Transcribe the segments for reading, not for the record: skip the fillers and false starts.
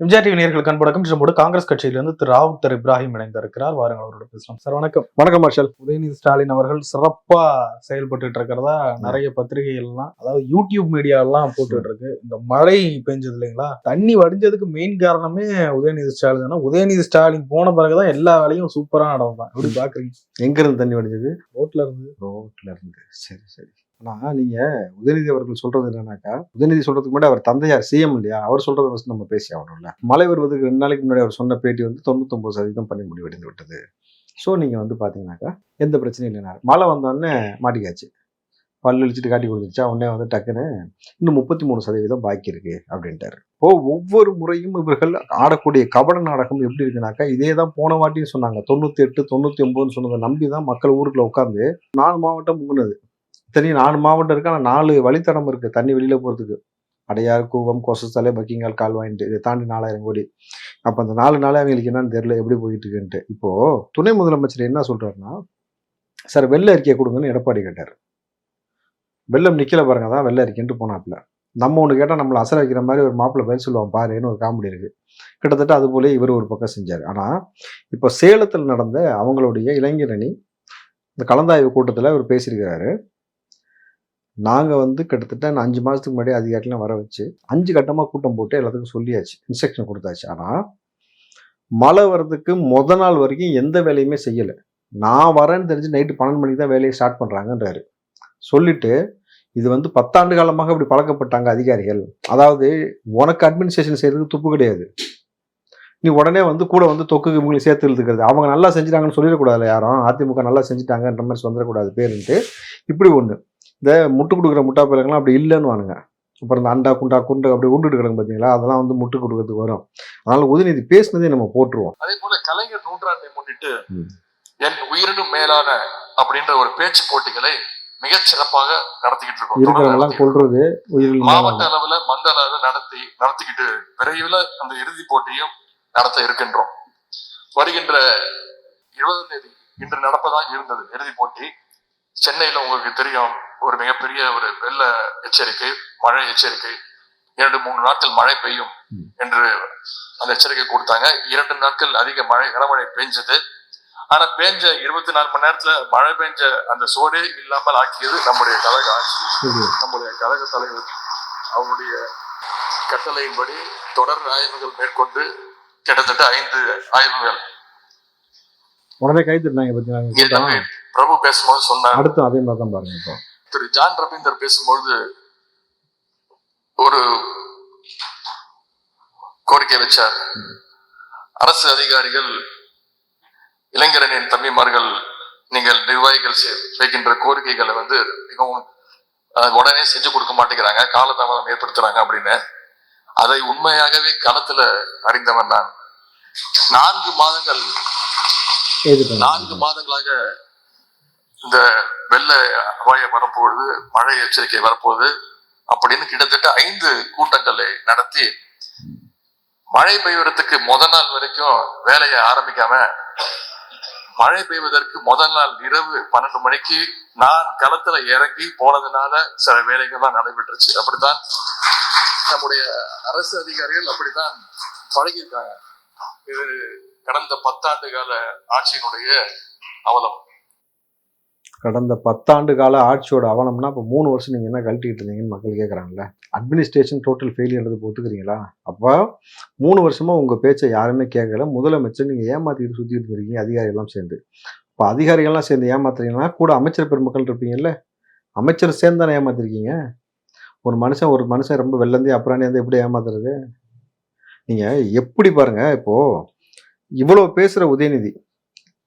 MGR TV நேயர்களுக்கு அன்படக்கம். நம்மோடு காங்கிரஸ் கட்சியிலிருந்து திரு ராவுத்தர் இப்ராஹிம் இணைந்திருக்கிறார். வாருங்கள் அவரோட பேசலாம். சார் வணக்கம். வணக்கம் மார்ஷல். உதயநிதி ஸ்டாலின் அவர்கள் சிறப்பா செயல்பட்டு இருக்கிறதா நிறைய பத்திரிகைகள்லாம், அதாவது யூடியூப் மீடியா எல்லாம் போட்டுட்டு இருக்கு. இந்த மழை பெஞ்சது இல்லைங்களா, தண்ணி வடிஞ்சதுக்கு மெயின் காரணமே உதயநிதி ஸ்டாலின் தானே. உதயநிதி ஸ்டாலின் போன பிறகுதான் எல்லா வேலையும் சூப்பரா நடந்தான். எப்படி பாக்குறீங்க? எங்க இருந்து தண்ணி வடிஞ்சது? ரோட்ல இருந்து. சரி சரி. ஆனா நீங்க உதயநிதி அவர்கள் சொல்றது என்னன்னாக்கா, உதயநிதி சொல்றதுக்கு முன்னாடி அவர் தந்தையார் சிஎம் இல்லையா, அவர் சொல்றதை வச்சு நம்ம பேசி ஆகணும்ல. மழை வருவதுக்கு 2 நாளைக்கு முன்னாடி அவர் சொன்ன பேட்டி 99% பண்ணி முடிவடைந்து விட்டது. ஸோ நீங்க பாத்தீங்கன்னாக்கா எந்த பிரச்சனையும் இல்லைனா, மழை வந்தோடனே மாட்டிக்காச்சு, பல்லு இழிச்சிட்டு காட்டி கொடுத்துச்சா, உடனே டக்குன்னு இன்னும் 33% பாக்கி இருக்கு அப்படின்ட்டாரு. ஒவ்வொரு முறையும் இவர்கள் ஆடக்கூடிய கபட நாடகம் எப்படி இருக்குனாக்கா, இதே தான் போன வாட்டியும் சொன்னாங்க. 98 99 சொன்னதை நம்பிதான் மக்கள் ஊருக்குள்ள உட்காந்து 4 மாவட்டம் முங்குனது. தனி 4 மாவட்டம் இருக்கு. ஆனால் 4 வழித்தடம் இருக்கு தண்ணி வெளியில போறதுக்கு. அடையார், கூவம், கொசஸ்தலை, பக்கிங்கால், கால்வாயின்ட்டு இதை தாண்டி 4000 கோடி. அப்ப அந்த 4 நாளே அவங்களுக்கு என்னன்னு தெரியல எப்படி போயிட்டு இருக்குன்ட்டு. இப்போ துணை முதலமைச்சர் என்ன சொல்றாருன்னா, சார் வெள்ள அறிக்கை கொடுங்கன்னு எடப்பாடி கேட்டார். வெள்ளம் நிக்கல பாருங்க, தான் வெள்ள அறிக்கைன்ட்டு போனாப்புல. நம்ம ஒன்று கேட்டால் நம்மளை அசர வைக்கிற மாதிரி ஒரு மாப்பிள்ளை பதில் சொல்லுவான் பாருன்னு ஒரு காமெடி இருக்கு. கிட்டத்தட்ட அது போல இவர் ஒரு பக்கம் செஞ்சார். ஆனா இப்போ சேலத்தில் நடந்த அவங்களுடைய இளைஞர் அணி இந்த கலந்தாய்வு கூட்டத்தில் அவர் பேசியிருக்கிறாரு. நாங்கள் கிட்டத்தட்ட 5 மாதத்துக்கு முன்னாடி அதிகாரிலாம் வர வச்சு 5 கட்டமாக கூட்டம் போட்டு எல்லாத்துக்கும் சொல்லியாச்சு, இன்ஸ்ட்ரக்ஷன் கொடுத்தாச்சு. ஆனால் மழை வர்றதுக்கு நாள் வரைக்கும் எந்த வேலையுமே செய்யலை. நான் வரேன்னு தெரிஞ்சு நைட்டு 12 மணிக்கு தான் வேலையை ஸ்டார்ட் பண்ணுறாங்கன்றாரு. சொல்லிட்டு இது 10 ஆண்டு காலமாக இப்படி பழக்கப்பட்டாங்க அதிகாரிகள். அதாவது உனக்கு அட்மினிஸ்ட்ரேஷன் செய்யறதுக்கு துப்பு கிடையாது, நீ உடனே கூட தொக்குக்கு இவங்களை சேர்த்து இழுத்துக்கிறது. அவங்க நல்லா செஞ்சுட்டாங்கன்னு சொல்லிடக்கூடாதுல்ல, யாரும் அதிமுக நல்லா செஞ்சுட்டாங்கன்ற மாதிரி வந்துடக்கூடாது பேருன்ட்டு இப்படி ஒன்று. இந்த முட்டு கொடுக்குற முட்டா பயிலங்கள்லாம் அப்படி இல்லைன்னு வானுங்க. அப்புறம் இந்த அண்டா குண்டா குண்டு அப்படி உண்டுட்டு கிடக்கு பார்த்தீங்களா, அதெல்லாம் முட்டு கொடுக்கறதுக்கு வரும். அதனால உதயநிதி பேசினதே நம்ம போட்டுருவோம். அதே போல கலைஞர் நூற்றாண்டை முன்னிட்டு என் உயிரினும் மேலான அப்படின்ற ஒரு பேச்சு போட்டிகளை மிகச் சிறப்பாக நடத்திக்கிட்டு இருக்கோம். கொள்றது மாவட்ட அளவுல மண்டல அளவுல நடத்திக்கிட்டு விரைவில் அந்த இறுதி போட்டியும் நடத்த இருக்கின்றோம். வருகின்ற 20ஆம் தேதி இன்று நடப்பதாக இருந்தது இறுதி போட்டி. சென்னையில உங்களுக்கு தெரியும், ஒரு மிகப்பெரிய ஒரு வெள்ள எச்சரிக்கை, மழை எச்சரிக்கை. 2-3 நாட்கள் மழை பெய்யும் என்று அந்த எச்சரிக்கை கொடுத்தாங்க. 2 நாட்கள் அதிக மழை, கனமழை பெஞ்சது. ஆனா பெஞ்ச 24 மணி நேரத்துல மழை பெஞ்ச அந்த சோடே இல்லாமல் ஆக்கியது நம்முடைய கழக ஆட்சி. நம்முடைய கழக தலைவர் அவருடைய கட்டளையின்படி தொடர் ஆய்வுகள் மேற்கொண்டு கிட்டத்தட்ட 5 ஆய்வுகள் உடனே கைது பிரபு பேசும்போது சொன்னார். அடுத்து அதே மாதிரி தான் பாருங்க. திரு ஜான் ரவீந்தர் பேசும்போது ஒரு கோரிக்கை வச்சார். அரசு அதிகாரிகள், இளைஞரணியின் தம்பிமார்கள், நீங்கள் நிர்வாகிகள் வைக்கின்ற கோரிக்கைகளை மிகவும் உடனே செஞ்சு கொடுக்க மாட்டேங்கிறாங்க, காலதாமதம் ஏற்படுத்துறாங்க அப்படின்னு. அதை உண்மையாகவே களத்துல அறிந்தவன் நான். 4 மாதங்களாக இந்த வெள்ள அபாயம் வரப்போகுது, மழை எச்சரிக்கை வரப்போகுது அப்படின்னு கிட்டத்தட்ட 5 கூட்டங்களை நடத்தி மழை பெய்வதற்கு முதல் நாள் வரைக்கும் வேலையை ஆரம்பிக்காம, மழை பெய்வதற்கு முதல் நாள் இரவு 12 மணிக்கு நான் களத்துல இறங்கி போனதுனால சில வேலைகள்லாம் நடைபெற்றுச்சு. அப்படித்தான் நம்முடைய அரசு அதிகாரிகள் அப்படித்தான் பழகியிருக்காங்க. இது கடந்த 10 ஆண்டு கால ஆட்சியினுடைய அவலம். கடந்த 10 ஆண்டு கால ஆட்சியோட அவலம்னா இப்போ 3 வருஷம் நீங்கள் என்ன கழட்டிக்கிட்டு இருந்தீங்கன்னு மக்கள் கேட்குறாங்கல்ல. அட்மினிஸ்ட்ரேஷன் டோட்டல் ஃபெயிலியர்ன்றது ஒத்துக்கிறீங்களா? அப்போ 3 வருஷமாக உங்கள் பேச்சை யாருமே கேட்கல. முதலமைச்சர் நீங்கள் ஏமாற்றிட்டு சுற்றிட்டு இருக்கீங்க, அதிகாரிகள்லாம் சேர்ந்து. இப்போ அதிகாரிகள்லாம் சேர்ந்து ஏமாத்துறீங்கன்னா கூட அமைச்சர் பெருமக்கள் இருப்பீங்கல்ல, அமைச்சர் சேர்ந்து தானே ஏமாத்திருக்கீங்க. ஒரு மனுஷன் ரொம்ப வெள்ளந்தி அப்புறம் எப்படி ஏமாத்துறது? நீங்கள் எப்படி பாருங்க. இப்போது இவ்வளோ பேசுகிற உதயநிதி,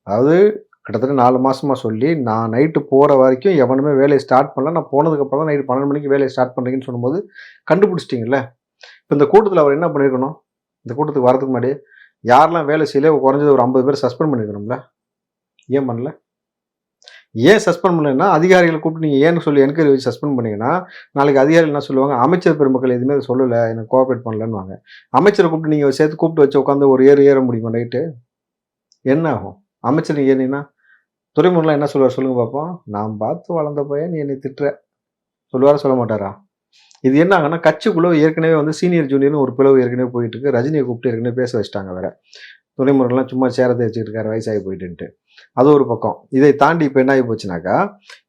அதாவது கிட்டத்தட்ட 4 மாதமாக சொல்லி நான் நைட்டு போகிற வரைக்கும் எவனுமே வேலையை ஸ்டார்ட் பண்ணல, நான் போனதுக்கப்புறம் தான் நைட்டு 12 மணிக்கு வேலையை ஸ்டார்ட் பண்ணுறீங்கன்னு சொல்லும்போது கண்டுபிடிச்சிட்டிங்கல்ல. இப்போ இந்த கூட்டத்தில் அவர் என்ன பண்ணியிருக்கணும்? இந்த கூட்டத்துக்கு வரதுக்கு முன்னாடி யாரெல்லாம் வேலை செய்யல குறைஞ்சது ஒரு 50 பேர் சஸ்பெண்ட் பண்ணியிருக்கணும்ல. ஏன் பண்ணல? ஏன் சஸ்பெண்ட் பண்ணலைன்னா, அதிகாரிகளை கூப்பிட்டு நீங்கள் ஏன்னு சொல்லி என்கொயரி வச்சு சஸ்பெண்ட் பண்ணிங்கன்னா நாளைக்கு அதிகாரிகள் என்ன சொல்லுவாங்க, அமைச்சர் பெருமக்கள் எதுவுமே அதை சொல்லலை, எனக்கு கோஆப்ரேட் பண்ணலன்னு வாங்க. அமைச்சரை கூப்பிட்டு நீங்கள் சேர்த்து கூப்பிட்டு வச்சு உட்காந்து ஒரு ஏற முடியுமா நைட்டு? என்ன ஆகும்? அமைச்சர் நீங்கள் ஏறினா துறைமுகம்லாம் என்ன சொல்லுவார் சொல்லுங்க பார்ப்போம். நான் பார்த்து வளர்ந்த பையன் நீ என்னை திட்டுற சொல்லுவாரா சொல்ல மாட்டாரா? இது என்ன ஆகுன்னா கட்சிக்குள்ள ஏற்கனவே வந்து சீனியர் ஜூனியர்னு ஒரு பிளவு ஏற்கனவே போயிட்டு இருக்கு. ரஜினியை கூப்பிட்டு ஏற்கனவே பேச வச்சிட்டாங்க வேற. துரைமுருகன்லாம் சும்மா சேரத்தை வச்சுக்கிட்டு இருக்காரு வயசாகி போயிட்டுன்ட்டு. அது ஒரு பக்கம். இதை தாண்டி இப்போ என்ன ஆகி போச்சுனாக்கா,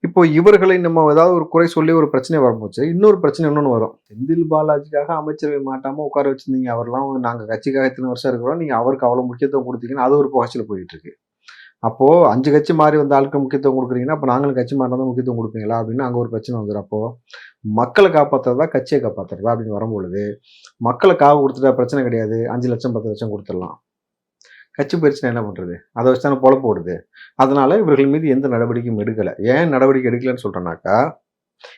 இப்போ இவர்களை நம்ம ஏதாவது ஒரு குறை சொல்லி ஒரு பிரச்சனை வரப்போச்சு. இன்னொரு பிரச்சனை இன்னொன்று வரும். செந்தில் பாலாஜிக்காக அமைச்சரவை மாட்டாமல் உட்கார வச்சிருந்தீங்க. அவர்லாம் நாங்கள் கட்சிக்காக இத்தனை வருஷம் இருக்கிறோம், நீங்கள் அவருக்கு அவ்வளோ முக்கியத்துவம் கொடுத்தீங்கன்னு அது ஒரு புகழ்ச்சியில் போயிட்டு இருக்கு. அப்போ 5 கட்சி மாறி வந்த ஆளுக்கு முக்கியத்துவம் கொடுக்குறீங்கன்னா, அப்போ நாங்களும் கட்சி மாறினா தான் முக்கியத்துவம் கொடுப்பீங்களா அப்படின்னு அங்கே ஒரு பிரச்சனை வந்துடும். அப்போ மக்களை காப்பாற்றுறதா கட்சியை காப்பாற்றுறதா அப்படின்னு வரும்பொழுது, மக்களை காவு கொடுத்துட்டா பிரச்சனை கிடையாது. 5 லட்சம் 10 லட்சம் கொடுத்துடலாம். கட்சி பயிற்சினா என்ன பண்ணுறது? அதை வச்சு தானே பொழப்பு ஓடுது. அதனால இவர்கள் மீது எந்த நடவடிக்கையும் எடுக்கலை. ஏன் நடவடிக்கை எடுக்கலைன்னு சொல்கிறேன்னாக்கா,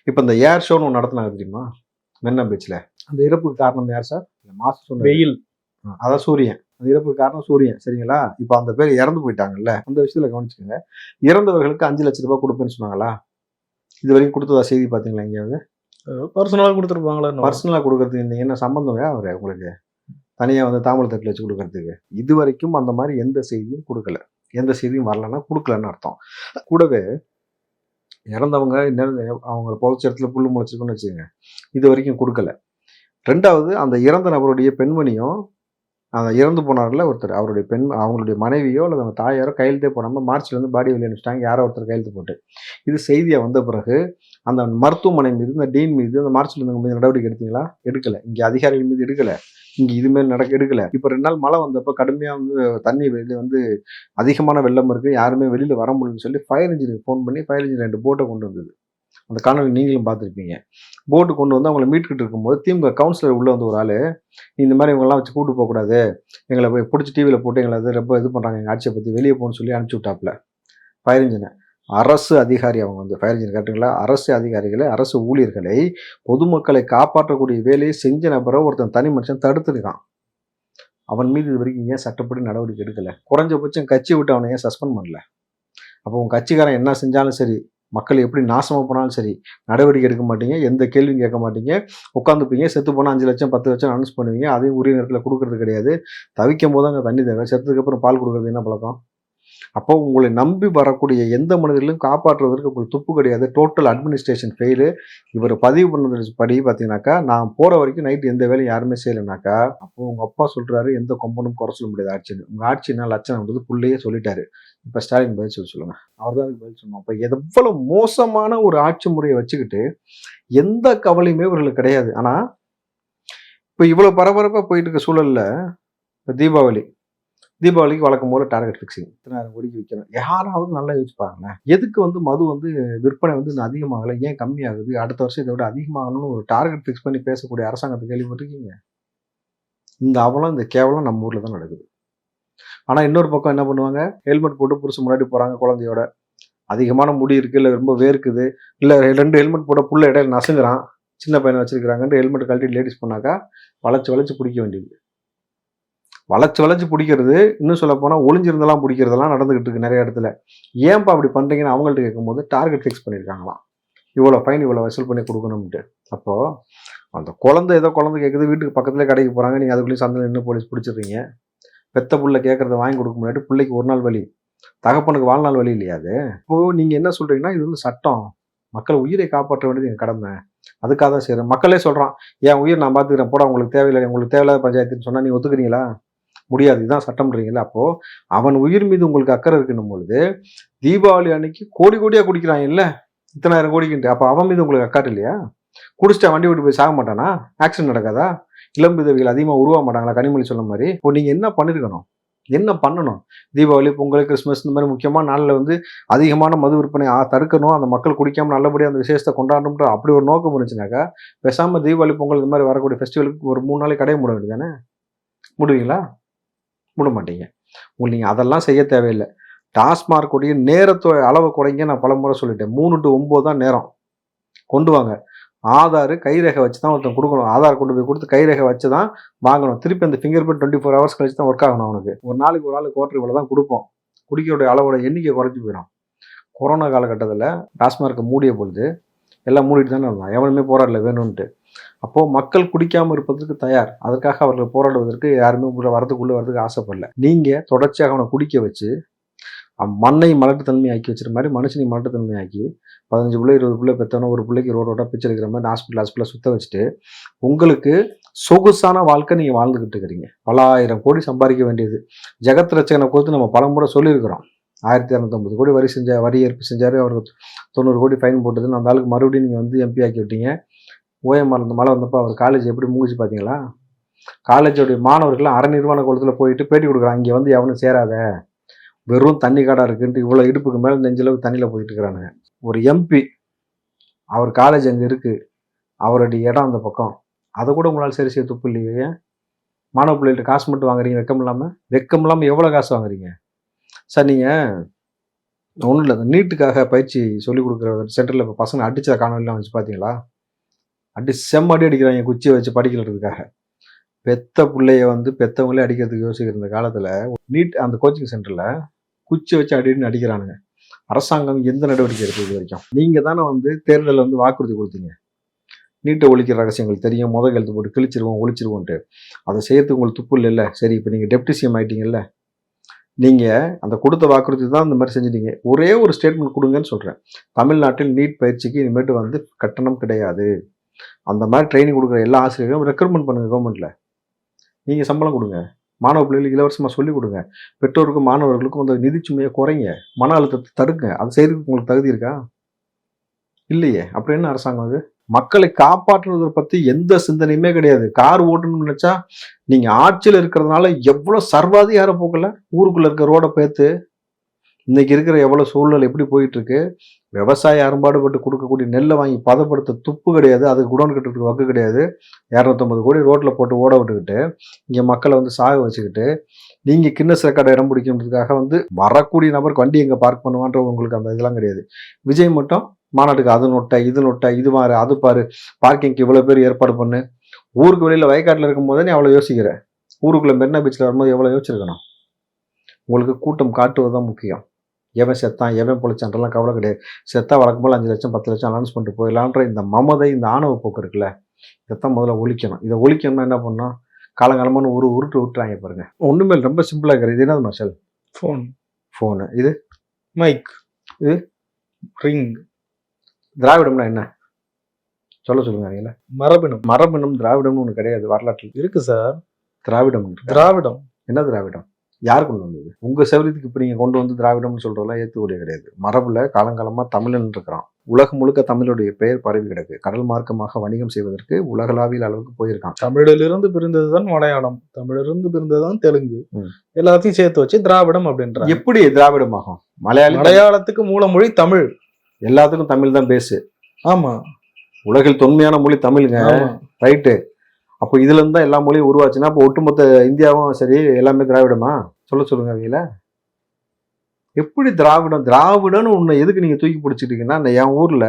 இப்போ இந்த ஏர் ஷோன்னு ஒன்று நடத்தினாங்க தெரியுமா மெரினா பீச்சில்? அந்த இறப்புக்கு காரணம் யார் சார்? மாசு சொன்ன வெயில். அதான் சூரியன். அந்த இறப்புக்கு காரணம் சூரியன். சரிங்களா? இப்போ அந்த பேர் இறந்து போயிட்டாங்கல்ல, அந்த விஷயத்தில் கவனிச்சுக்கோங்க. இறந்தவர்களுக்கு 5 லட்ச ரூபாய் கொடுப்பேன்னு சொன்னாங்களா? இது வரைக்கும் கொடுத்ததா செய்தி பார்த்தீங்களா எங்கேயாவது? பர்சனலாக கொடுத்துருப்பாங்களா? பர்சனலாக கொடுக்கறதுக்கு இந்த என்ன சம்பந்தம் அவர் உங்களுக்கு தனியாக வந்து தாம்பூல தட்டில் வச்சு கொடுக்கறதுக்கு? இது வரைக்கும் அந்த மாதிரி எந்த செய்தியும் கொடுக்கல. எந்த செய்தியும் வரலன்னா கொடுக்கலன்னு அர்த்தம். கூடவே இறந்தவங்க அவங்க புதைச்ச இடத்துல புல்லு முளைச்சிருக்குன்னு வச்சுக்கோங்க, இது வரைக்கும் கொடுக்கல. 2வது அந்த இறந்த நபருடைய பெண்மணியும் இறந்து போனார்ல ஒருத்தர், அவருடைய அவங்களுடைய மனைவியோ அல்லது அவங்க தாயாரோ கையெழுத்தே போடாமல் மார்ச்லேருந்து பாடி வெளியே அனுப்பிச்சிட்டாங்க. யாரோ ஒருத்தர் கையெழுத்து போட்டு. இது செய்தியாக வந்த பிறகு அந்த மருத்துவமனை மீது, இந்த டீன் மீது, அந்த மார்ச்லேருந்து மீது நடவடிக்கை எடுத்தீங்களா? எடுக்கலை. இங்கே அதிகாரிகள் மீது எடுக்கலை. இங்கே இதுமாரி எடுக்கலை. இப்போ 2 நாள் மழை வந்தப்போ கடுமையாக வந்து தண்ணி வெளியில் வந்து அதிகமான வெள்ளம் இருக்குது, யாருமே வெளியில் வர முடியும்னு சொல்லி ஃபயர் இன்ஜினுக்கு ஃபோன் பண்ணி ஃபயர் இன்ஜின் 2 போட்டை கொண்டு வந்தது. அந்த காணொலி நீங்களும் பார்த்துருப்பீங்க. போட்டு கொண்டு வந்து அவங்களை மீட்கிட்டு இருக்கும்போது திமுக கவுன்சிலர் உள்ளே வந்து ஒரு ஆள், இந்த மாதிரி இவங்கெல்லாம் வச்சு கூட்டு போகக்கூடாது, எங்களை போய் பிடிச்சி டிவியில் போட்டு எங்களை அது ரொம்ப இது பண்ணுறாங்க, எங்கள் ஆட்சியை பற்றி வெளியே போகணும்னு சொல்லி அனுப்பிச்சி விட்டாப்புல ஃபயர் இன்ஜினை. அரசு அதிகாரி அவங்க வந்து ஃபயர் இன்ஜின் கரெக்டுங்களா? அரசு அதிகாரிகளை, அரசு ஊழியர்களை, பொதுமக்களை காப்பாற்றக்கூடிய வேலையை செஞ்ச நபரை ஒருத்தன் தனி மனுஷன் தடுத்துருக்கான். அவன் மீது இது வரைக்கும் ஏன் சட்டப்படி நடவடிக்கை எடுக்கலை? குறைஞ்சபட்சம் கட்சி விட்டு அவனை ஏன் சஸ்பெண்ட் பண்ணல? அப்போ உன் கட்சிக்காரன் என்ன செஞ்சாலும் சரி, மக்கள் எப்படி நாசமாக போனாலும் சரி, நடவடிக்கை எடுக்க மாட்டீங்க, எந்த கேள்வியும் கேட்க மாட்டீங்க, உட்காந்துப்பீங்க. செத்து போனால் 5 லட்சம் 10 லட்சம் அனௌன்ஸ் பண்ணுவீங்க, அதையும் உரிய நேரத்தில் கொடுக்கறது கிடையாது. தவிக்கும் போது அங்கே தண்ணி தேவை, செத்ததுக்கப்புறம் பால் கொடுக்குறது என்ன பழக்கம்? அப்போ உங்களை நம்பி வரக்கூடிய எந்த மனிதர்களையும் காப்பாற்றுவதற்கு உங்களுக்கு துப்பு கிடையாது. Total administration fail. இவர் பதிவு பண்ணது படி பார்த்தீங்கன்னாக்கா, நான் போகிற வரைக்கும் நைட்டு எந்த வேலையும் யாருமே செய்யலைனாக்கா, அப்போ உங்கள் அப்பா சொல்கிறாரு எந்த கொம்பனும் குறை சொல்ல முடியாது ஆட்சின்னு. உங்கள் ஆட்சினா லட்சணம்ன்றது புள்ளையே சொல்லிட்டாரு. இப்போ ஸ்டாலின் பதில் சொல்லுங்கள். அவர் தான் அதுக்கு பதில் சொல்லணும். அப்போ எவ்வளோ மோசமான ஒரு ஆட்சி முறையை வச்சுக்கிட்டு எந்த கவலையுமே இவர்களுக்கு கிடையாது. ஆனால் இப்போ இவ்வளோ பரபரப்பாக போயிட்டு இருக்க சூழலில் இப்போ தீபாவளிக்கு வழக்கம் போல டார்கெட் ஃபிக்ஸிங் 10,000 கோடிக்கு விற்கணும். யாராவது நல்லா யோசிப்பாங்களேன். எதுக்கு வந்து மது வந்து விற்பனை வந்து இன்னும் அதிகமாகலை, ஏன் கம்மியாகுது, அடுத்த வருஷம் இதை விட அதிகமாகணும்னு ஒரு டார்கெட் ஃபிக்ஸ் பண்ணி பேசக்கூடிய அரசாங்கத்தை கேள்விப்பட்டிருக்கீங்க? இந்த அவலம், இந்த கேவலம் நம்ம ஊரில் தான் நடக்குது. ஆனால் இன்னொரு பக்கம் என்ன பண்ணுவாங்க? ஹெல்மெட் போட்டு புருஷன் முன்னாடி போகிறாங்க குழந்தையோட. அதிகமான முடி இருக்குது, இல்லை ரொம்ப வேர்க்குது, இல்லை 2 ஹெல்மெட் போட புள்ள இடையில நசுங்குறான், சின்ன பையனை வச்சிருக்கிறாங்கன்ட்டு ஹெல்மெட் கழட்டி லேடிஸ் பண்ணாக்கா வளைச்சு பிடிக்க வேண்டியது. வளைச்சு பிடிக்கிறது, இன்னும் சொல்ல போனால் ஒளிஞ்சிருந்தெல்லாம் பிடிக்கிறதெல்லாம் நடந்துகிட்டு இருக்கு நிறைய இடத்துல. ஏன்ப்பா அப்படி பண்ணுறீங்கன்னு அவங்கள்ட்ட கேட்கும்போது டார்கெட் ஃபிக்ஸ் பண்ணியிருக்காங்களாம். இவ்வளோ ஃபைன் இவ்வளோ வசூல் பண்ணி கொடுக்கணும்ட்டு. அப்போது அந்த குழந்தை கேட்குது, வீட்டுக்கு பக்கத்துலேயே கடைக்கு போகிறாங்க, நீங்கள் அதுக்குள்ளேயும் சந்தையில் நின்று போலீஸ் பிடிச்சிடுறீங்க. பெத்த புள்ள கேட்குறத வாங்கி கொடுக்க முன்னாடி பிள்ளைக்கு ஒரு நாள் வலி, தகப்பனுக்கு வாழ்நாள் வலி இல்லையா அது? இப்போது நீங்கள் என்ன சொல்கிறீங்கன்னா, இது வந்து சட்டம், மக்கள் உயிரை காப்பாற்ற வேண்டியது எங்கள் கடமை, அதுக்காக தான் செய்கிறேன். மக்களே சொல்கிறான், என் உயிர் நான் பார்த்துக்கிறேன், போட உங்களுக்கு தேவையில்லாத பஞ்சாயத்துன்னு சொன்னால் நீங்கள் ஒத்துக்கிறீங்களா? முடியாது, இதுதான் சட்டம்ன்றீங்களா? அப்போது அவன் உயிர் மீது உங்களுக்கு அக்கறை இருக்குன்னும் பொழுது தீபாவளி அன்னைக்கு கோடியாக குடிக்கிறான் இல்லை, 10,000 கோடிக்குன்ட்டு. அப்போ அவன் மீது உங்களுக்கு அக்கறை இல்லையா? குடிச்சிட்டா வண்டி விட்டு போய் சாக மாட்டானா? ஆக்சிடென்ட் நடக்காதா? இளம் விதவிகள் அதிகமாக உருவ மாட்டாங்களா? கனிமொழி சொன்ன மாதிரி. இப்போ நீங்கள் என்ன பண்ணிருக்கணும், என்ன பண்ணணும்? தீபாவளி, பொங்கல், கிறிஸ்மஸ் இந்த மாதிரி முக்கியமான நாளில் வந்து அதிகமான மது விற்பனை தடுக்கணும், அந்த மக்கள் குடிக்காமல் நல்லபடியாக அந்த விசேஷத்தை கொண்டாடணுன்ற அப்படி ஒரு நோக்கம் இருந்துச்சுனாக்கா, பேசாமல் தீபாவளி, பொங்கல் இந்த மாதிரி வரக்கூடிய ஃபெஸ்டிவலுக்கு ஒரு 3 நாளைக்கு கடையை மூட வேண்டியது தானே? மூடுவீங்களா? மூட மாட்டீங்க. உங்களுக்கு நீங்கள் அதெல்லாம் செய்ய தேவையில்லை. டாஸ்மார்க் உடைய நேரத்தோட அளவை குறைங்க. நான் பல முறை சொல்லிட்டேன். 3 to 9 தான் நேரம். கொண்டு வாங்க. ஆதார் கைரேகை வச்சு தான் ஒருத்தன் கொடுக்கணும். ஆதார் கொண்டு போய் கொடுத்து கைரேகை வச்சு தான் வாங்கணும். திருப்பி அந்த ஃபிங்கர் பிரிண்ட் 24 hours கழிச்சு தான் ஒர்க் ஆகணும் அவனுக்கு. ஒரு நாளைக்கு ஒரு ஆள் குவார்டர் இவ்வளோ தான் கொடுப்போம். குடிக்கிறோடைய அளவோட எண்ணிக்கை குறைஞ்சி போயிடும். கொரோனா காலகட்டத்தில் டாஸ்மார்க்கை மூடிய பொழுது எல்லாம் மூடிட்டு தானே இருந்தான், எவனுமே போராடல வேணும்ன்ட்டு. அப்போது மக்கள் குடிக்காமல் இருப்பதற்கு தயார், அதற்காக அவர்கள் போராடுவதற்கு யாருமே வரதுக்குள்ளே வரதுக்கு ஆசைப்படல. நீங்கள் தொடர்ச்சியாக அவனை குடிக்க வச்சு மண்ணை மலட்டுத்தன்மை ஆக்கி வச்சுற மாதிரி மனுஷனை மலட்டுத்தன்மை ஆக்கி 15 பிள்ளை 20 பிள்ளை பெற்றவன ஒரு பிள்ளைக்கு ரோடோட பிச்சை எடுக்கிற மாதிரி ஹாஸ்பிட்டல் சுத்த வச்சுட்டு உங்களுக்கு சொகுசான வாழ்க்கை நீங்கள் வாழ்ந்துக்கிட்டு இருக்கிறீங்க. பல ஆயிரம் கோடி சம்பாதிக்க வேண்டியது. ஜெகத் ரட்சகனை குறித்து நம்ம பல முறை சொல்லியிருக்கிறோம். 1250 கோடி வரி ஏற்பு செஞ்சார். அவருக்கு 90 கோடி ஃபைன் போட்டதுன்னு அந்த ஆளுக்கு மறுபடியும் நீங்கள் வந்து எம்பி ஆக்கி விட்டீங்க. ஓஎம்ஆர் அந்த மழை வந்தப்போ அவர் காலேஜ் எப்படி மூங்கிச்சு பார்த்தீங்களா? காலேஜோடைய மாணவர்கள்லாம் அரை நிர்வாண குளத்தில் போயிட்டு பேட்டி கொடுக்குறாங்க, இங்கே வந்து எவனும் சேராத, வெறும் தண்ணி காடாக இருக்குன்ட்டு இவ்வளோ இடுப்புக்கு மேலே நெஞ்சளவுக்கு தண்ணியில் போயிட்டு இருக்கிறானுங்க. ஒரு எம்பி, அவர் காலேஜ் அங்கே இருக்குது, அவருடைய இடம் அந்த பக்கம், அதை கூட உங்களால் சரி செய்ய துப்பு இல்லையே. மாணவ பிள்ளைகிட்ட காசு மட்டும் வாங்குறீங்க, வெக்கம் இல்லாமல் எவ்வளோ காசு வாங்குறீங்க சார்? நீங்கள் ஒன்றும் இல்லை, நீட்டுக்காக பயிற்சி சொல்லிக் கொடுக்குற சென்டரில் இப்போ பசங்க அடித்த காணொலிலாம் வச்சு பார்த்தீங்களா? செம்மடி அடிக்கிறாங்க குச்சியை வச்சு படிக்கிறதுக்காக. பெத்த பிள்ளைய வந்து பெற்றவங்களே அடிக்கிறதுக்கு யோசிக்கிற இந்த காலத்தில் நீட் அந்த கோச்சிங் சென்டரில் குச்சி வச்சு அடின்னு அடிக்கிறானுங்க. அரசாங்கம் எந்த நடவடிக்கை எடுத்தது இது வரைக்கும்? நீங்கள் தானே வந்து தேர்தலில் வந்து வாக்குறுதி கொடுத்தீங்க, நீட்டை ஒழிக்கிற ரகசியங்கள் தெரியும், முதல் எழுத்து போட்டு கிழிச்சிருவோம் ஒழிச்சிருவோன்ட்டு. அதை செய்யறதுக்கு உங்களுக்கு துப்பு இல்லைல்ல. சரி, இப்போ நீங்கள் டெப்டி சிஎம் ஆகிட்டீங்கல்ல, நீங்கள் அந்த கொடுத்த வாக்குறுதி தான் இந்த மாதிரி செஞ்சுட்டீங்க. ஒரே ஒரு ஸ்டேட்மெண்ட் கொடுங்கன்னு சொல்கிறேன். தமிழ்நாட்டில் நீட் பயிற்சிக்கு இனிமேட்டு வந்து கட்டணம் கிடையாது. அந்த மாதிரி ட்ரைனிங் கொடுக்குற எல்லா ஆசிரியர்களும் ரெக்ரூட்மெண்ட் பண்ணுங்கள் கவர்மெண்ட்டில். நீங்கள் சம்பளம் கொடுங்க, மாணவ பிள்ளைகளுக்கு இலவசமாக சொல்லிக் கொடுங்க, பெற்றோருக்கும் மாணவர்களுக்கும் அந்த நிதிச்சுமையை குறைங்க, மன அழுத்தத்தை தடுங்க. அது செய்யறதுக்கு உங்களுக்கு தகுதி இருக்கா? இல்லையே. அப்படி என்ன அரசாங்கம் அது? மக்களை காப்பாற்றுவதை பற்றி எந்த சிந்தனையுமே கிடையாது. கார் ஓட்டணும்னு நினச்சா நீங்கள் ஆட்சியில் இருக்கிறதுனால எவ்வளோ சர்வாதிகார போக்கல ஊருக்குள்ளே இருக்க ரோடை பேர்த்து இன்னைக்கு இருக்கிற எவ்வளோ சூழ்நிலை எப்படி போயிட்டு இருக்கு. விவசாய அரும்பாடுபட்டு கொடுக்கக்கூடிய நெல்லை வாங்கி பதப்படுத்த துப்பு கிடையாது, அதுக்கு குடோன் கட்டுறதுக்கு வக்கு கிடையாது. 250 கோடி ரோட்டில் போட்டு ஓட விட்டுக்கிட்டு இங்கே மக்களை வந்து சாக வச்சுக்கிட்டு நீங்கள் கின்னஸ் ரெக்கார்டை இடம் பிடிக்கிறதுக்காக வந்து வரக்கூடிய நபருக்கு வண்டி எங்கே பார்க் பண்ணுவான்ற உங்களுக்கு அந்த இதெல்லாம் கிடையாது. விஜய் மட்டும் மாநாட்டுக்கு அது நொட்டை இது நொட்டை இது மாறு அது பாரு, பார்க்கிங்க்கு இவ்வளோ பேர் ஏற்பாடு பண்ணு. ஊருக்கு வெளியில் வயக்காட்டில் இருக்கும் போதே நீ அவ்வளோ யோசிக்கிற, ஊருக்குள்ளே மெரினா பீச்சில் வரும்போது எவ்வளோ யோசிச்சிருக்கணும்? உங்களுக்கு கூட்டம் காட்டுவது தான் முக்கியம். எவன் செத்தான் எவன் பொழைச்சான்றலாம் கவலை கிடையாது. செத்தா வழக்கம் போல் 5 லட்சம் 10 லட்சம் அனௌன்ஸ் பண்ணிட்டு போயிடலான்ற இந்த மமதை, இந்த ஆணவ போக்கு இருக்குல்ல, இதைத்தான் முதல்ல ஒழிக்கணும். இதை ஒழிக்கணும்னா என்ன பண்ணணும்? காலங்காலமான ஒரு உருட்டு விட்டுறாங்க பாருங்க. ஒன்றுமே ரொம்ப சிம்பிளாக இருக்கிறது. இது என்னது மார்ஷல்? ஃபோனு. இது மைக், இது ரிங். திராவிடம்னா என்ன சொல்லுங்க நீங்கள? மரபினம் திராவிடம்னு ஒன்று கிடையாது. வரலாற்றில் இருக்கு சார் திராவிடம். என்ன திராவிடம்? யார் கொண்டு வந்தது? உங்கள் சௌரியத்துக்கு இப்போ நீங்கள் கொண்டு வந்து திராவிடம்னு சொல்கிறதெல்லாம் ஏற்றுக்கூடிய கிடையாது. மரபில் காலங்காலமாக தமிழன் இருக்கிறான். உலகம் முழுக்க தமிழுடைய பெயர் பரவி கிடக்கு. கடல் மார்க்கமாக வணிகம் செய்வதற்கு உலகளாவிய அளவுக்கு போயிருக்கான். தமிழிலிருந்து பிரிந்தது தான் மலையாளம், தமிழிலிருந்து பிரிந்தது தான் தெலுங்கு, எல்லாத்தையும் சேர்த்து வச்சு திராவிடம் அப்படின்ற. எப்படி திராவிடமாகும்? மலையாளத்துக்கு மூல மொழி தமிழ், எல்லாத்துக்கும் தமிழ் தான் பேசு. ஆமா, உலகில் தொன்மையான மொழி தமிழுங்க. ரைட்டு. அப்போ இதுல இருந்து தான் எல்லா மொழியும் உருவாச்சுன்னா அப்போ ஒட்டுமொத்த இந்தியாவும் சரி எல்லாமே திராவிடமா? சொல்லுங்க அவையில. எப்படி திராவிடம்னு ஒன்று எதுக்கு நீங்கள் தூக்கி பிடிச்சிட்டீங்கன்னா, என் ஊரில்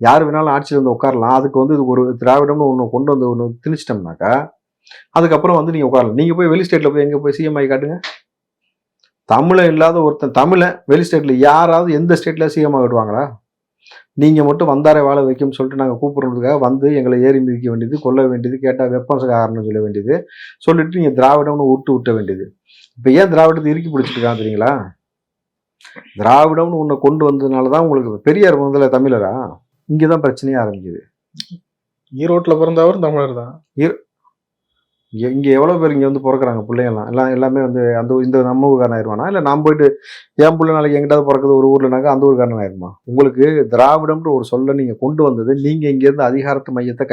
யார் வேணாலும் ஆட்சியில் வந்து உட்காரலாம், அதுக்கு வந்து இது ஒரு திராவிடம்னு ஒன்று கொண்டு வந்து ஒன்று திணிச்சிட்டோம்னாக்கா அதுக்கப்புறம் வந்து நீங்கள் உட்காரலாம். நீங்கள் போய் வெளி ஸ்டேட்டில் போய் எங்கே போய் சிஎம் ஆகி காட்டுங்க. தமிழன் இல்லாத ஒருத்தன் தமிழன் வெளி ஸ்டேட்டில் யாராவது எந்த ஸ்டேட்டில் சிஎம் ஆகிடுவாங்களா? நீங்கள் மட்டும் வந்தாரே வாழ வைக்கும்னு சொல்லிட்டு நாங்கள் கூப்பிட்றதுக்காக வந்து எங்களை ஏறி மிதிக்க வேண்டியது, கொல்ல வேண்டியது, கேட்டால் வெப்பம்சகாரன்னு சொல்ல வேண்டியது, சொல்லிட்டு நீங்கள் திராவிடம்னு விட்ட வேண்டியது. இப்போ ஏன் திராவிடத்தை இறுக்கி பிடிச்சிருக்காங்க தெரியுங்களா? திராவிடம்னு ஒன்று கொண்டு வந்ததுனால தான் உங்களுக்கு பெரியார் முதல்ல தமிழரா? இங்கே தான் பிரச்சனையே ஆரம்பிக்குது. ஈரோட்டில் பிறந்தவர் தமிழர் தான். இங்கே எவ்வளோ பேர் இங்கே வந்து பிறக்கிறாங்க பிள்ளைங்கள்லாம் எல்லாமே வந்து இந்த நம்ம ஊருக்காரன் ஆயிடுவானா? இல்லை நான் போயிட்டு என் பிள்ளை நாளைக்கு எங்கிட்டாவது பிறக்குது ஒரு ஊர்லனாக்கா அந்த ஊருக்காரன் ஆயிடுமா? உங்களுக்கு திராவிடம்ன்ற ஒரு சொல்ல நீங்கள் கொண்டு வந்தது நீங்கள் இங்கேருந்து அதிகாரத்து மையத்தை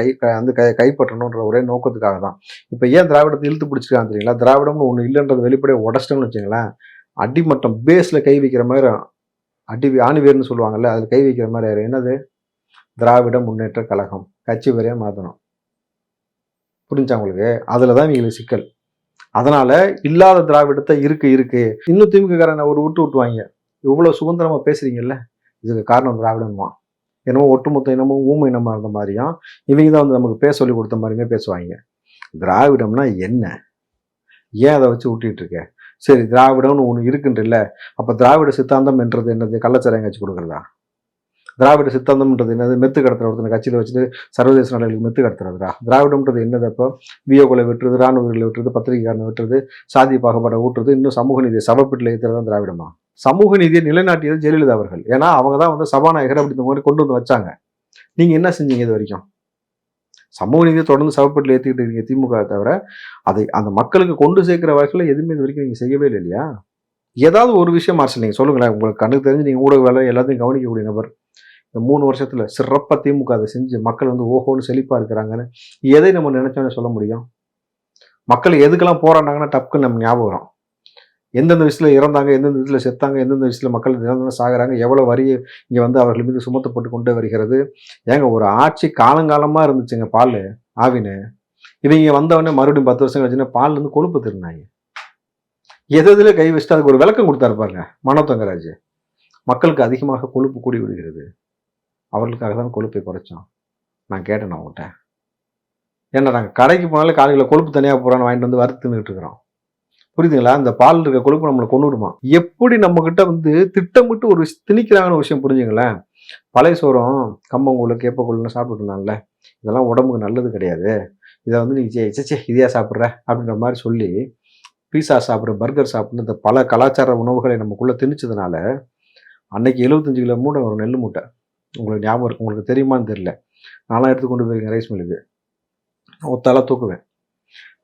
கைப்பற்றணுன்ற ஒரே நோக்கத்துக்காக தான். இப்போ ஏன் திராவிடத்தை இழுத்து பிடிச்சிருக்காங்க தெரியுங்களா? திராவிடம்னு ஒன்று இல்லைன்றது வெளிப்படையை உடச்சிட்டோம்னு வச்சுங்களேன், அடிமட்டம் பேஸில் கை வைக்கிற மாதிரி ஆணிவேர்னு சொல்லுவாங்கல்ல, அதில் கை வைக்கிற மாதிரி யார்? என்னது? திராவிட முன்னேற்ற கழகம் கட்சி வரையாக மாற்றணும். புரிஞ்சா உங்களுக்கு? அதில் தான் இவங்களுக்கு சிக்கல். அதனால் இல்லாத திராவிடத்தை இருக்கு இன்னும் திமுககாரனை ஒரு விட்டுவாங்க. இவ்வளோ சுதந்திரமாக பேசுகிறீங்கல்ல, இதுக்கு காரணம் திராவிடமா? என்னமோ ஒட்டுமொத்த இனமும் ஊமை இனமாக இருந்த மாதிரியும் இவங்க தான் வந்து நமக்கு பேச சொல்லி கொடுத்த மாதிரியுமே பேசுவாங்க. திராவிடம்னா என்ன? ஏன் அதை வச்சு விட்டுட்டு இருக்க? சரி, திராவிடம்னு ஒன்று இருக்குன்றல, அப்போ திராவிட சித்தாந்தம் என்றது என்னது? கள்ளச்சாராயம் காட்சி கொடுக்குறதா? திராவிட சித்தாந்தம்ன்றது என்னது? மெத்து கடத்துற ஒருத்தனை கட்சியில் வச்சுட்டு சர்வதேச நாடுகளுக்கு மெத்து கடத்துறதுரா? திராவிடம்ன்றது என்னது? அப்போ வியோக்களை வெட்டுறது, ராணுவர்களை வெட்டுறது, பத்திரிகைக்காரனை வெட்டுறது, சாதி பாகுபாடை ஊட்டுறது, இன்னும் சமூக நீதியை சவப்பீட்டில் ஏற்றுறது தான் திராவிடமா? சமூக நீதியை நிலைநாட்டியது ஜெயலலிதா அவர்கள். ஏன்னா அவங்க தான் வந்து சபாநாயகர் அப்படி இந்த மாதிரி கொண்டு வந்து வச்சாங்க. நீங்க என்ன செஞ்சீங்க இது வரைக்கும்? சமூக நீதியை தொடர்ந்து சவப்பட்டில் ஏற்றிக்கிட்டு இருக்கீங்க திமுக தவிர, அதை அந்த மக்களுக்கு கொண்டு சேர்க்கிற வகையில் எதுவுமே இது வரைக்கும் நீங்க செய்யவே இல்லை இல்லையா? ஏதாவது ஒரு விஷயம் மார்ஷல் நீங்க சொல்லுங்களேன். உங்களுக்கு கண்ணுக்கு தெரிஞ்சு நீங்க ஊடக வேலை எல்லாத்தையும் கவனிக்கக்கூடிய நபர். இந்த 3 வருஷத்துல சிறப்பா திமுக அதை செஞ்சு மக்கள் வந்து ஓஹோன்னு செழிப்பா இருக்கிறாங்கன்னு எதை நம்ம நினைச்சோன்னு சொல்ல முடியும்? மக்கள் எதுக்கெல்லாம் போராடினாங்கன்னா டப்புன்னு நம்ம ஞாபகம் வரும். எந்தெந்த விஷயத்துல இறந்தாங்க, எந்தெந்த விஷயத்துல செத்தாங்க, எந்தெந்த விஷயத்துல மக்கள் தினம் சாகுறாங்க, எவ்வளவு வரி இங்க வந்து அவர்கள் மீது சுமத்தப்பட்டு கொண்டே வருகிறது. ஏங்க ஒரு ஆட்சி காலங்காலமா இருந்துச்சுங்க பால் ஆவின்னு. இவங்க வந்தவொடனே மறுபடியும் 10 வருஷம் கழிச்சுன்னா பால் இருந்து கொழுப்பு திருநாங்க. எதுல கை வச்சுட்டு அதுக்கு ஒரு விளக்கம் கொடுத்தாரு பாருங்க மனோ தங்கராஜ். மக்களுக்கு அதிகமாக கொழுப்பு கூடி விடுகிறது, அவர்களுக்காக தான் கொழுப்பை குறைச்சோம். நான் கேட்டேன் அவங்ககிட்ட, ஏன்னா நாங்கள் கடைக்கு போனாலே காலையில் கொழுப்பு தனியாக போகிறான்னு வாங்கிட்டு வந்து வறுத்து தின்னுட்டு இருக்கிறோம். புரியுதுங்களா? இந்த பால் இருக்க கொழுப்பு நம்மளை கொண்டு விடுமா? எப்படி நம்ம கிட்ட வந்து திட்டமிட்டு ஒரு திணிக்கிறாங்கன்னு விஷயம் புரிஞ்சுங்களேன். பழைய சோறும் கம்பங்கூழ் கேப்பக்கூழ்னு சாப்பிட்டு இருந்தாங்கல்ல, இதெல்லாம் உடம்புக்கு நல்லது கிடையாது, இதை வந்து நீ சே இதையா சாப்பிட்ற அப்படின்ற மாதிரி சொல்லி பீஸா சாப்பிட்ற, பர்கர் சாப்பிட்ற இந்த பல கலாச்சார உணவுகளை நமக்குள்ளே திணிச்சதுனால அன்னைக்கு 75 கிலோ மூட்டை ஒரு நெல் மூட்டை. உங்களுக்கு ஞாபகம் இருக்கும், உங்களுக்கு தெரியுமான்னு தெரியல. நான்லாம் எடுத்து கொண்டு போயிருக்கேன் ரைஸ் மில்லுக்கு, ஒத்தால தூக்குவேன்.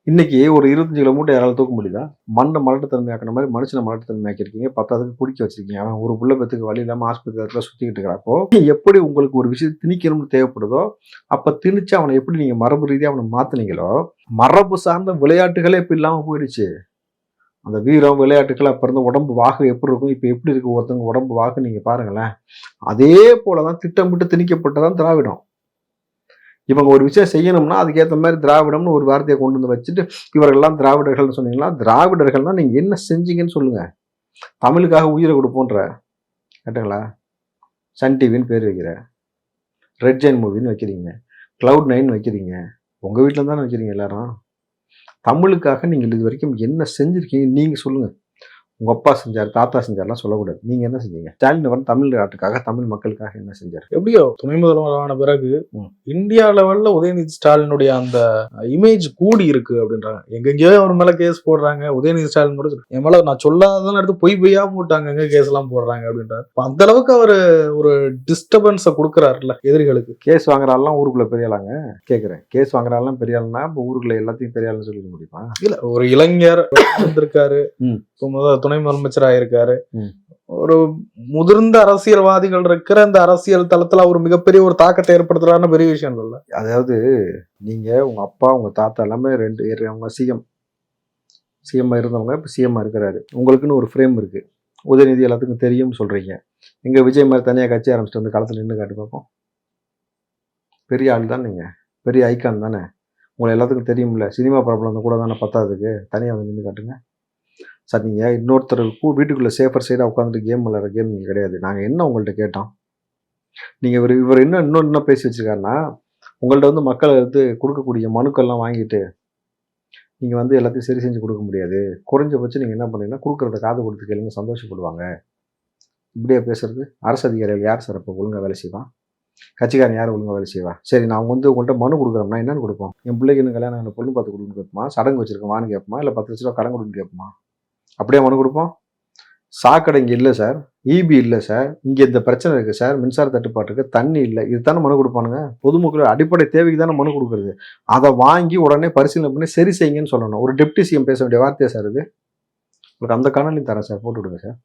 இன்னைக்கு ஒரு 25 கிலோ மூட்டை யாரால தூக்க முடியுதா? மண்ணை மலட்டுத்தன்மை ஆக்கின மாதிரி மனுஷனை மலட்டுத்தன்மை ஆக்கியிருக்கீங்க. 10க்கு குடிக்க வச்சிருக்கீங்க. அவன் ஒரு புள்ள பெத்துக்கு வழி இல்லாமல் ஆஸ்பத்திரி சுற்றிக்கிட்டு இருக்கிறப்போ எப்படி உங்களுக்கு ஒரு விஷயம் திணிக்கணும்னு தேவைப்படுதோ அப்போ திணிச்சு அவனை எப்படி நீங்கள் மரபு ரீதியாக அவனை மாற்றினீங்களோ, மரபு சார்ந்த விளையாட்டுகளே இப்போ இல்லாமல் போயிடுச்சு. அந்த வீரம் விளையாட்டுகள் அப்போ இருந்த உடம்பு வாகு எப்படி இருக்கும், இப்போ எப்படி இருக்கு ஒருத்தவங்க உடம்பு வாகு நீங்கள் பாருங்களேன். அதே போல தான் திட்டமிட்டு திணிக்கப்பட்டதான் திராவிடம். இவங்க ஒரு விஷயம் செய்யணும்னா அதுக்கேற்ற மாதிரி திராவிடம்னு ஒரு வார்த்தையை கொண்டு வந்து வச்சுட்டு இவர்கள்லாம் திராவிடர்கள்னு சொன்னீங்களா? திராவிடர்கள்னா நீங்கள் என்ன செஞ்சீங்கன்னு சொல்லுங்க. தமிழுக்காக உயிரை கொடுப்போன்ற கேட்டுங்களா? சன் டிவின்னு பேர் வைக்கிற, ரெட் ஜெயின் மூவின்னு வைக்கிறீங்க, Cloud9 வைக்கிறீங்க, உங்கள் வீட்டில் தானே வைக்கிறீங்க எல்லாரும். தமிழுக்காக நீங்கள் இது வரைக்கும் என்ன செஞ்சுருக்கீங்க நீங்கள் சொல்லுங்கள். உங்கள் அப்பா செஞ்சார், தாத்தா செஞ்சார்லாம் சொல்லக்கூடாது. நீங்கள் என்ன செஞ்சீங்க? ஸ்டாலின் அவன் தமிழ் நாட்டுக்காக தமிழ் மக்களுக்காக என்ன செஞ்சார்? எப்படியோ துணை முதல்வரான பிறகு இந்தியா லெவல்ல உதயநிதி ஸ்டாலினுடைய அந்த இமேஜ் கூடி இருக்கு அப்படின்றாங்க. எங்கெங்கயோ அவர் மேல கேஸ் போடுறாங்க. உதயநிதி ஸ்டாலின் கூட என் மேல நான் சொல்லாதான் எடுத்து பொய்யா போட்டாங்க, எங்க கேஸ் எல்லாம் போடுறாங்க அப்படின்றாரு. அந்த அளவுக்கு அவர் ஒரு டிஸ்டர்பன்ஸை கொடுக்குறாருல்ல எதிரிகளுக்கு. கேஸ் வாங்குறாலாம் ஊருக்குள்ள பெரியாளாங்க கேட்குறேன். கேஸ் வாங்குறாலாம் பெரியாள்னா இப்போ ஊருக்குள்ள எல்லாத்தையும் பெரியாள்னு சொல்லிட முடியுமா? இல்ல, ஒரு இளைஞர் வந்திருக்காரு, துணை முதலமைச்சராக இருக்காரு. ஒரு முதிர்ந்த அரசியல்வாதிகள் இருக்கிற இந்த அரசியல் தளத்துல ஒரு மிகப்பெரிய ஒரு தாக்கத்தை ஏற்படுத்துறாருன்னு பெரிய விஷயம் இல்ல. அதாவது நீங்க உங்க அப்பா உங்க தாத்தா எல்லாமே அவங்க சிஎம் இருந்தவங்க இப்ப சிஎம் இருக்கிறாரு. உங்களுக்குன்னு ஒரு ஃப்ரேம் இருக்கு. உதயநிதி எல்லாத்துக்கும் தெரியும்னு சொல்றீங்க. எங்க விஜய் மாதிரி தனியா கட்சி ஆரம்பிச்சுட்டு வந்து களத்துல நின்று காட்டி பார்ப்போம். பெரிய ஆள் தான், நீங்க பெரிய ஐக்கான் தானே, உங்களை எல்லாத்துக்கும் தெரியும்ல. சினிமா பிரபலம் கூட தானே பத்தாததுக்கு தனியாக வந்து நின்று காட்டுங்க சார். நீங்கள் இன்னொருத்தர் வீட்டுக்குள்ளே சேஃபர் சைடாக உட்காந்துட்டு கேம் விளையாடுற கேம் நீங்கள் கிடையாது. நாங்கள் என்ன உங்கள்கிட்ட கேட்டோம்? நீங்கள் இவர் இன்னும் பேசி வச்சுருக்காருன்னா, உங்கள்கிட்ட வந்து மக்கள் வந்து கொடுக்கக்கூடிய மனுக்கள்லாம் வாங்கிட்டு நீங்கள் வந்து எல்லாத்தையும் சரி செஞ்சு கொடுக்க முடியாது. குறைஞ்சபட்சம் நீங்கள் என்ன பண்ணீங்கன்னா கொடுக்குறத காது கொடுத்து கேளுங்க, சந்தோஷப்படுவாங்க. இப்படியே பேசுறது அரசு அதிகாரிகள் யார் சார் அப்போ ஒழுங்காக வேலை செய்வான்? கட்சிக்காரன் யார் ஒழுங்காக வேலை செய்வா? சரி, நான் வந்து உங்கள்கிட்ட மனு கொடுக்குறோம்னா என்னென்னு கொடுப்போம்? என் பிள்ளைக்கு இன்னும் கல்யாணம் பொண்ணு பார்த்து கொடுக்குன்னு கேட்போமா? சடங்கு வச்சிருக்கேன் வான்னு கேட்போமா? இல்லை 10 லட்ச ரூபா கடன் கொடுன்னு கேட்போமா? அப்படியே மனு கொடுப்போம். சாக்கடை இங்கே இல்லை சார், இபி இல்லை சார், இங்கே இந்த பிரச்சனை இருக்குது சார், மின்சார தட்டுப்பாடு இருக்குது, தண்ணி இல்லை, இது தானே மனு கொடுப்பானுங்க. பொதுமக்களோட அடிப்படை தேவைக்கு தானே மனு கொடுக்குறது. அதை வாங்கி உடனே பரிசீலனை பண்ணி சரி செய்யுங்கன்னு சொல்லணும். ஒரு டெப்டி சிஎம் பேச வேண்டிய வார்த்தையா சார் இது? உங்களுக்கு அந்த காணொலி தரேன் சார், போட்டு விடுங்க சார்.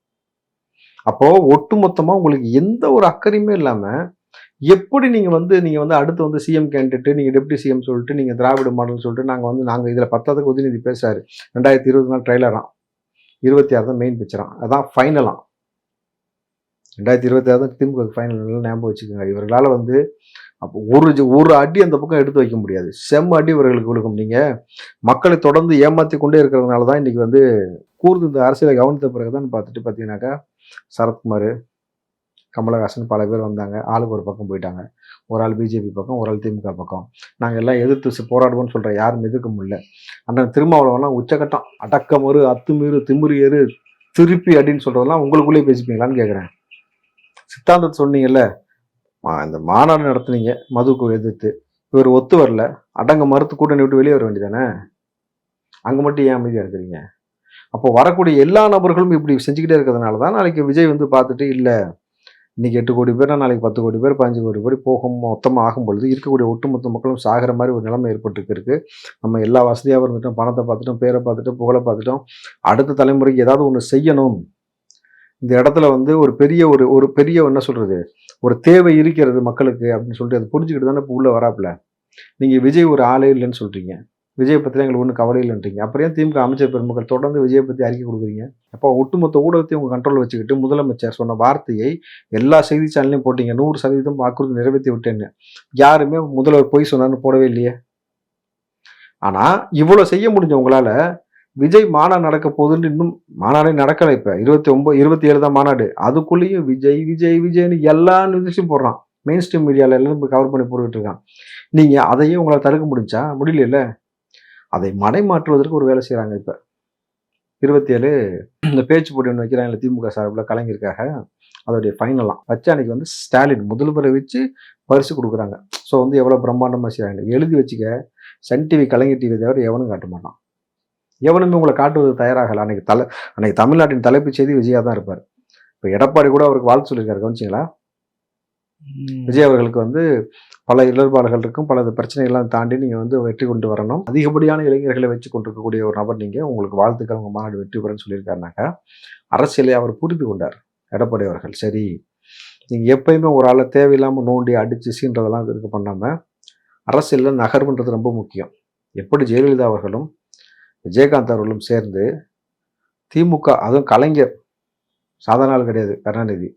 அப்போது ஒட்டுமொத்தமாக உங்களுக்கு எந்த ஒரு அக்கறையுமே இல்லாமல் எப்படி நீங்கள் வந்து அடுத்து வந்து சிஎம் கேண்டிடேட்டு, நீங்கள் டெப்டி சிஎம் சொல்லிட்டு நீங்கள் திராவிட மாடல்னு சொல்லிட்டு நாங்கள் இதில் 10க்கு உதயநிதி பேசுகிறாரு. 2024 ட்ரெய்லராம், 26 தான் மெயின் பிக்சராம், அதான் ஃபைனலாம். 2026 தான் திமுக ஃபைனல் ஞாபகம் வச்சுக்கோங்க. இவர்களால் வந்து அப்போ ஒரு அடி அந்த பக்கம் எடுத்து வைக்க முடியாது. செம்ம அடி இவர்களுக்கு விழுக்கும். நீங்கள் மக்களை தொடர்ந்து ஏமாற்றி கொண்டே இருக்கிறதுனால தான் இன்றைக்கி வந்து கூர்ந்து இந்த அரசியலை கவனித்த பிறகு தான் பார்த்தீங்கன்னாக்கா சரத்குமார், கமலஹாசன் பல பேர் வந்தாங்க. ஆளுக்கு ஒரு பக்கம் போயிட்டாங்க. ஒரு ஆள் பிஜேபி பக்கம், ஒரு ஆள் திமுக பக்கம். நாங்கள் எல்லாம் எதிர்த்து போராடுவோம்னு சொல்கிற யாரும் எதிர்க்க முடியல. அண்ணன் திருமாவளவன்லாம் உச்சகட்டம், அடக்கமறு, அத்துமீறு, திமிரு ஏறு, திருப்பி அடின்னு சொல்கிறதெல்லாம் உங்களுக்குள்ளேயே பேசிப்பீங்களான்னு கேட்குறேன். சித்தாந்தத்தை சொன்னீங்கல்ல, இந்த மாநாடு நடத்துனீங்க மதுக்கு எதிர்த்து, இவர் ஒத்து வரல, அடங்க மறுத்து கூட்டணி விட்டு வெளியே வர வேண்டியதானே? அங்கே மட்டும் ஏன் அமைதியாக இருக்கிறீங்க? அப்போ வரக்கூடிய எல்லா நபர்களும் இப்படி செஞ்சுக்கிட்டே இருக்கிறதுனால தான் நாளைக்கு விஜய் வந்து பார்த்துட்டு இல்லை இன்னைக்கு 8 கோடி பேர்னா நாளைக்கு 10 கோடி பேர் 15 கோடி பேர் போகும் மொத்தமாக ஆகும் பொழுது இருக்கக்கூடிய ஒட்டுமொத்த மக்களும் சாகிற மாதிரி ஒரு நிலைமை ஏற்பட்டு இருக்கு. நம்ம எல்லா வசதியாக இருந்துட்டோம், பணத்தை பார்த்துட்டோம், பேரை பார்த்துட்டோம், புகழை பார்த்துட்டோம், அடுத்த தலைமுறைக்கு ஏதாவது ஒன்று செய்யணும். இந்த இடத்துல வந்து ஒரு பெரிய ஒரு பெரிய என்ன சொல்றது ஒரு தேவை இருக்கிறது மக்களுக்கு அப்படின்னு சொல்லிட்டு அதை புரிஞ்சுக்கிட்டு தானே இப்போ உள்ள வராப்புல. நீங்கள் விஜய் ஒரு ஆளே இல்லைன்னு சொல்றீங்க, விஜய் பற்றி எங்களுக்கு ஒன்றும் கவலை இல்லைன்றீங்க. அப்புறம் ஏன் திமுக அமைச்சர் பெருமக்கள் தொடர்ந்து விஜயை பற்றி அறிக்கை கொடுக்குறீங்க? அப்போ ஒட்டுமொத்த ஊடகத்தையும் உங்கள் கண்ட்ரோல் வச்சுக்கிட்டு முதலமைச்சர் சொன்ன வார்த்தையை எல்லா செய்தி சேனல்லையும் போட்டீங்க, 100% வாக்குறுதி நிறைவேற்றி விட்டேன்னு. யாருமே முதல்வர் பொய் சொன்னார்னு போடவே இல்லையே. ஆனால் இவ்வளோ செய்ய முடிஞ்ச உங்களால் விஜய் மாநாடு நடக்க போகுதுன்னு இன்னும் மாநாடே நடக்கலை. இப்போ 27 தான் மாநாடு. அதுக்குள்ளேயும் விஜய் விஜய் விஜய்னு எல்லா நியூஸையும் போடுறான். மெயின் ஸ்ட்ரீம் மீடியாவில் எல்லாரும் கவர் பண்ணி போட்டுக்கிட்டு இருக்கான். நீங்கள் அதையும் உங்களால் தடுக்க முடிஞ்சா? முடியல. அதை மடைமாற்றுவதற்கு ஒரு வேலை செய்கிறாங்க. இப்போ 27 இந்த பேச்சு போட்டி ஒன்று வைக்கிறாங்க திமுக சார்பில் கலைஞருக்காக. அதோடைய ஃபைனலாம் வச்சு அன்னைக்கு வந்து ஸ்டாலின் முதல்வரை வச்சு பரிசு கொடுக்குறாங்க. ஸோ வந்து எவ்வளோ பிரம்மாண்டமாக செய்கிறாங்க எழுதி வச்சுக்க. சன் டிவி கலைஞர் டிவி தவிர எவனும் காட்ட மாட்டான். எவனுமே உங்களை காட்டுவது தயாராகலை. அன்னைக்கு தமிழ்நாட்டின் தலைப்புச் செய்தி விஜயா தான் இருப்பார். இப்போ எடப்பாடி கூட அவருக்கு வாழ்த்து சொல்லியிருக்காரு, கவனிச்சிங்களா? விஜய் அவர்களுக்கு வந்து பல இடர்பாடுகள் இருக்கும், பல பிரச்சனைகள்லாம் தாண்டி நீங்கள் வந்து வெற்றி கொண்டு வரணும், அதிகப்படியான இளைஞர்களை வச்சு கொண்டிருக்கக்கூடிய ஒரு நபர் நீங்கள், உங்களுக்கு வாழ்த்துக்கள், உங்கள் மாநாடு வெற்றி பெறன்னு சொல்லியிருக்காருனாக்கா அரசியலை அவர் புரிந்து கொண்டார் எடப்பாடி அவர்கள். சரி, நீங்கள் எப்பயுமே ஒரு ஆளை தேவையில்லாமல் நோண்டி அடித்து சீன்றதெல்லாம் இருக்க பண்ணாமல் அரசியலில் நகர்வுன்றது ரொம்ப முக்கியம். எப்படி ஜெயலலிதா அவர்களும் விஜயகாந்த் அவர்களும் சேர்ந்து திமுக, அதுவும் கலைஞர் சாதாரண ஆள் கிடையாது, கருணாநிதி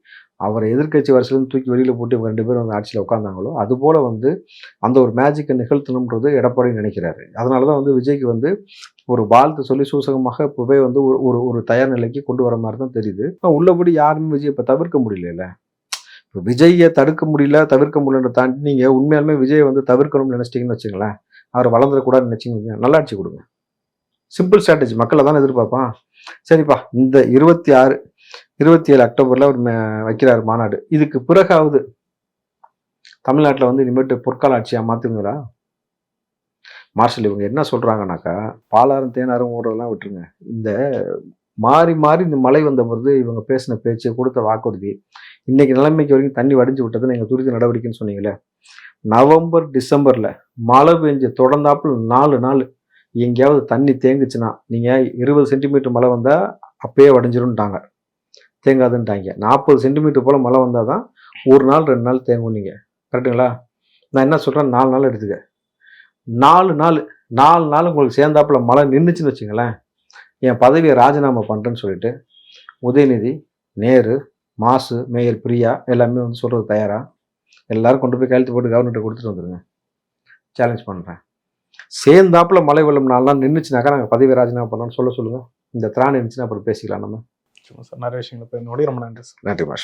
அவரை எதிர்க்கட்சி வரிசையிலும் தூக்கி வெளியில் போட்டு இவங்க 2 பேரும் வந்து ஆட்சியில் உட்காந்தாங்களோ அதுபோல் வந்து அந்த ஒரு மேஜிக்கை நிகழ்த்தணுன்றது எடப்பாடி நினைக்கிறாரு. அதனால தான் வந்து விஜய்க்கு வந்து ஒரு வாழ்த்து சொல்லி சூசகமாக இப்போவே வந்து ஒரு தயார் நிலைக்கு கொண்டு வர மாதிரி தான் தெரியுது. உள்ளபடி யாருமே விஜய் இப்போ தவிர்க்க முடியல. இப்போ விஜயை தடுக்க முடியல, தவிர்க்க முடியலன்ற தாண்டி நீங்கள் உண்மையாலுமே விஜயை வந்து தவிர்க்கணும்னு நினச்சிட்டிங்கன்னு வச்சுங்களேன், அவர் வளர்ந்துடக்கூடாதுன்னு நினச்சிங்க, நல்லாட்சி கொடுங்க. சிம்பிள் ஸ்ட்ராட்டஜி, மக்களை தானே எதிர்பார்ப்பான். சரிப்பா, இந்த 27 அக்டோபரில் அவர் வைக்கிறார் மாநாடு. இதுக்கு பிறகாவது தமிழ்நாட்டில் வந்து இனிமேட்டு பொற்கால ஆட்சியாக மாற்றுங்களா? மார்ஷல் இவங்க என்ன சொல்கிறாங்கனாக்கா, பாலாரும் தேனாரும் ஓடுறதெல்லாம் விட்டுருங்க, இந்த மாறி மாறி இந்த மழை வந்த பொழுது இவங்க பேசின பேச்சு, கொடுத்த வாக்குறுதி, இன்னைக்கு நிலைமைக்கு வரைக்கும் தண்ணி வடிஞ்சு விட்டது நீங்கள் துரித நடவடிக்கைன்னு சொன்னீங்களே. நவம்பர் டிசம்பரில் மழை பெஞ்சு தொடர்ந்தாப்புல 4 நாள் எங்கேயாவது தண்ணி தேங்குச்சுன்னா, நீங்கள் 20 சென்டிமீட்டர் மழை வந்தால் அப்பயே வடிஞ்சிரும்ட்டாங்க, தேங்காதுன்ட்டாங்க. 40 சென்டிமீட்டர் போல் மழை வந்தால் தான் 1 நாள் 2 நாள் தேங்கும். நீங்கள் கரெக்டுங்களா? நான் என்ன சொல்கிறேன், 4 நாள் எடுத்துக்க. 4 நாள் உங்களுக்கு சேர்ந்தாப்புல மழை நின்றுச்சுன்னு வச்சுங்களேன், என் பதவியை ராஜினாமா பண்ணுறேன்னு சொல்லிட்டு உதயநிதி, நேரு, மாசு, மேயர் பிரியா எல்லாமே வந்து சொல்கிறது தயாரா? எல்லாரும் கொண்டு போய் கையெழுத்து போட்டு கவர்மெண்ட்டை கொடுத்துட்டு வந்துடுங்க. சேலஞ்ச் பண்ணுறேன். சேர்ந்தாப்புல மழை வெள்ளம் 4 நாள் நின்றுச்சுனாக்கா நாங்கள் பதவி ராஜினாமா பண்ணோன்னு சொல்லுங்கள். இந்த திராணி இருந்துச்சுன்னா அப்புறம் பேசிக்கலாம் நம்ம. சார், நிறைய விஷயங்களை ரொம்ப நன்றி சார். நன்றி மாஷா.